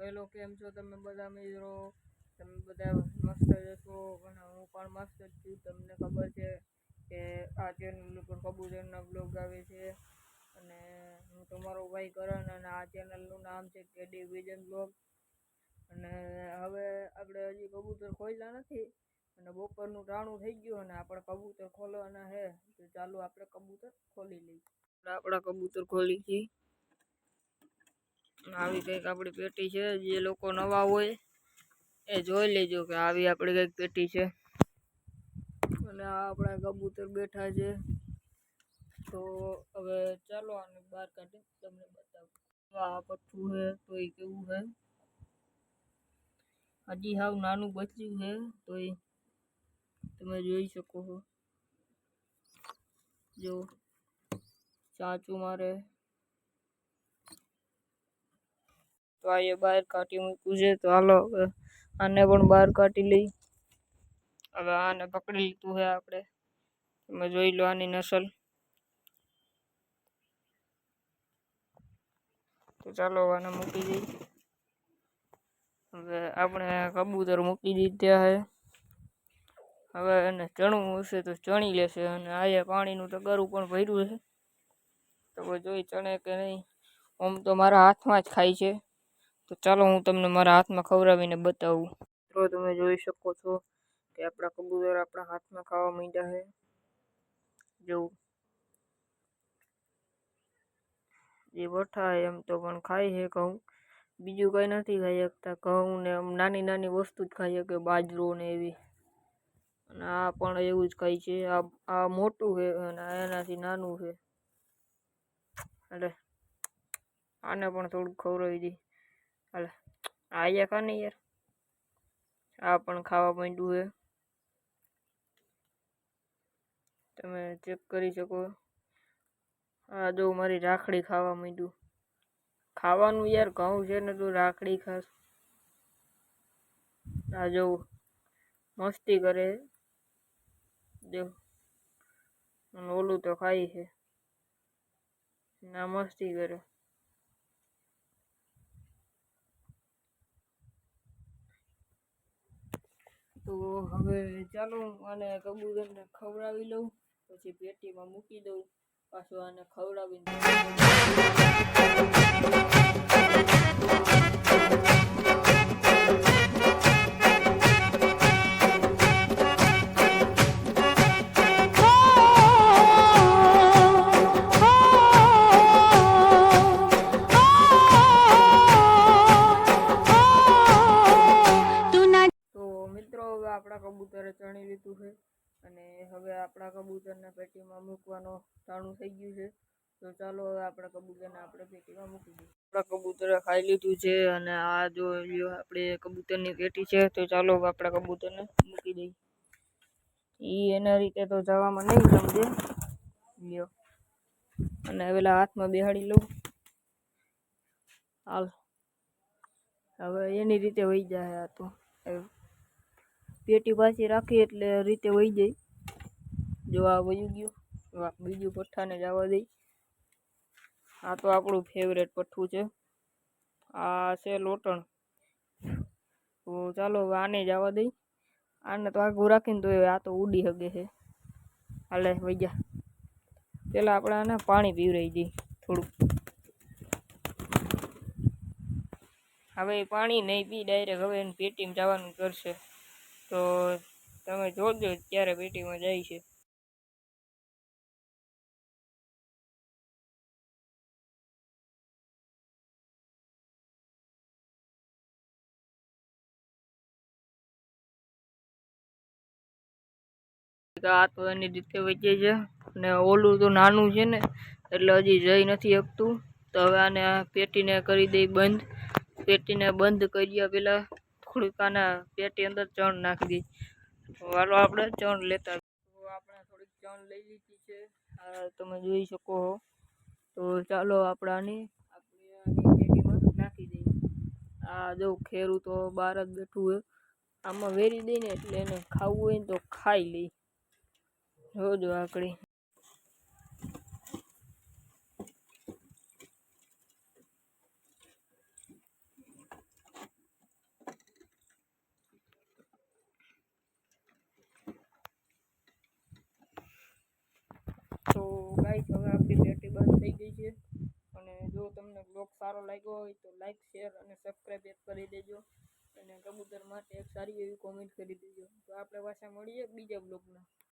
Hello, કેમ છો તમે બધા મિત્રો? તમે બધા મસ્ત જશો અને હું પણ મસ્ત જ છું. તમને ખબર છે કે આ ચેનલ ઉપર કબૂતરના બ્લોગ આવે છે અને હું તમારો ભાઈ કરણ અને આ ચેનલનું નામ છે કેડી વિઝન બ્લોગ. અને હવે આપણે હજી કબૂતર ખોલ્યા નથી અને બપોરનું ટાણું થઈ ગયું અને આપણે કબૂતર ખોલવાના છે. તો ચાલો આપણે કબૂતર ખોલી લઈએ. આપણા કબૂતર ખોલી છીએ. આવી કંઈક આપણી પેટી છે. જે લોકો નવા હોય એ જોઈ લેજો કે આવી આપણી કંઈક પેટી છે. અને આ આપણા કબૂતર બેઠા છે. તો હવે ચાલો આને બહાર કાઢી તમને બતાવું. આ પઠ્ઠું છે તો એ કેવું છે, હજી હાવ નાનું બચ્યું છે તો એ તમે જોઈ શકો છો. જો ચાંચું મારે તો આ એ બહાર કાઢી મૂક્યું છે. તો હાલો હવે આને પણ બહાર કાઢી લઈ. હવે આને પકડી લીધું છે આપણે. તમે જોઈ લો આની નસલ. તો ચાલો આને મૂકી દઈ. હવે આપણે કબૂતર મૂકી દીધા છે. હવે એને ચણવું હશે તો ચણી લેશે. અને આ પાણીનું તો ગરું પણ ભર્યું છે. તો જોઈ ચણે કે નહીં. આમ તો મારા હાથમાં જ ખાય છે. તો ચાલો હું તમને મારા હાથમાં ખવડાવીને બતાવું. તો તમે જોઈ શકો છો કે આપણા કબૂતર આપણા હાથમાં ખાવા માંડ્યા છે. જો એ વઠા એમ તો પણ ખાય છે ઘઉં, બીજું કઈ નથી ખાઈ શકતા. ઘઉં ને આમ નાની નાની વસ્તુ જ ખાઈ શકે, બાજરો ને એવી. અને આ પણ એવું જ ખાય છે. આ મોટું છે અને એનાથી નાનું છે. એટલે આને પણ થોડુંક ખવડાવી દઈ. હાલે આયા ખા ને યાર. આ પણ ખાવા માંડ્યું છે. તમે ચેક કરી શકો. આ જો મારી રાખડી ખાવા માંડ્યું. ખાવાનું યાર ઘઉં છે ને તું રાખડી ખાસ. આ જો મસ્તી કરે. જો ઓલું તો ખાય છે. ના મસ્તી કરે. તો હવે ચાલો આને કબૂતરને ખવડાવી લઉં, પછી પેટીમાં મૂકી દઉં. પાછું આને ખવડાવીને આપણા કબૂતરે ચણી લીધું છે અને હવે આપણા કબૂતરને પેટીમાં મૂકવાનું ટાણું થઈ ગયું છે. તો ચાલો હવે આપણા કબૂતરને આપણે પેટીમાં મૂકી દઈએ. આપણા કબૂતરે ખાઈ લીધું છે અને આ જો આપણે કબૂતરની પેટી છે. તો ચાલો આપણા કબૂતરને મૂકી દઈએ. એના રીતે તો જવામાં નહીં સમજે. લ્યો અને પેલા હાથમાં બેહાડી લઉં. હાલ હવે એની રીતે વહી જાય. આ તો પેટી પાછી રાખી એટલે રીતે વહી જાય. જો આ વયું ગયું. બીજું પઠ્ઠાને જવા દઈ. આ તો આપણું ફેવરેટ પઠ્ઠું છે. આ છે લોટણ. તો ચાલો આને જવા દઈ. આને તો આગું રાખીને તો આ તો ઉડી શકે છે. હાલે વઈ જા. પેલા આપણે આને પાણી પીવરાઈ દઈએ થોડુંક. હવે પાણી નહીં પી, ડાયરેક્ટ હવે એને પેટીમાં જવાનું કરશે. તો તમે જોજો ક્યારે પેટીમાં જાય છે. આ તો એની રીતે વચ્ચે છે ને ઓલું તો નાનું છે ને એટલે હજી જઈ નથી શકતું. તો હવે આને પેટીને કરી દઈ બંધ. પેટીને બંધ કર્યા પેલા થોડીક આના પેટી અંદર ચણ નાખી દઈ. હાલો આપણે ચણ લેતા. તો આપણે થોડીક ચણ લઈ લીધી છે. તમે જોઈ શકો છો. તો ચાલો આપણે આની પેટીમાં નાખી દઈએ. આ જો ખેરું તો બહાર જ બેઠું હોય. આમાં વેરી દઈને એટલે એને ખાવું હોય ને તો ખાઈ લઈ. જોજો આકડી. ગાઈસ હવે આપણી પેટી બંધ થઈ ગઈ છે અને જો તમને બ્લોગ સારો લાગ્યો હોય તો લાઈક શેર અને સબસ્ક્રાઇબ કરી દેજો અને કબૂતર માટે એક સારી એવી કોમેન્ટ કરી દેજો. તો આપણે પાછા મળીએ બીજા બ્લોગમાં.